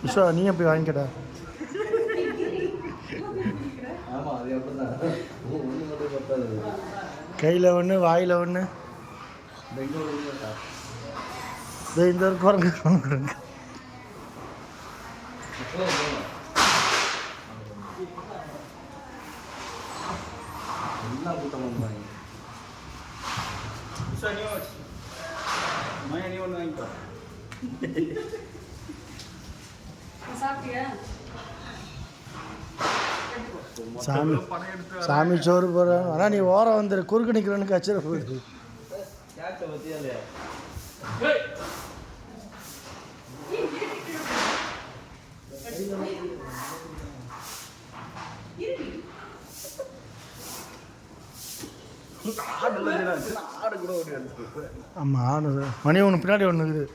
விஸ்வா நீயே போய் வாங்கிக்கடா. கையில் ஒன்று வாயில் ஒன்று. இந்த ஒரு குரங்கு குரங்கு. சாமி சாமி சோறு போகிறோம். ஆனால் நீ ஓரம் வந்துடு, குறுக்கு நிற்கிறவனுக்கு அச்சிட போகுது. ஆமாம் ஆடு மணி ஒன்று பின்னாடி ஒன்று இருக்குது.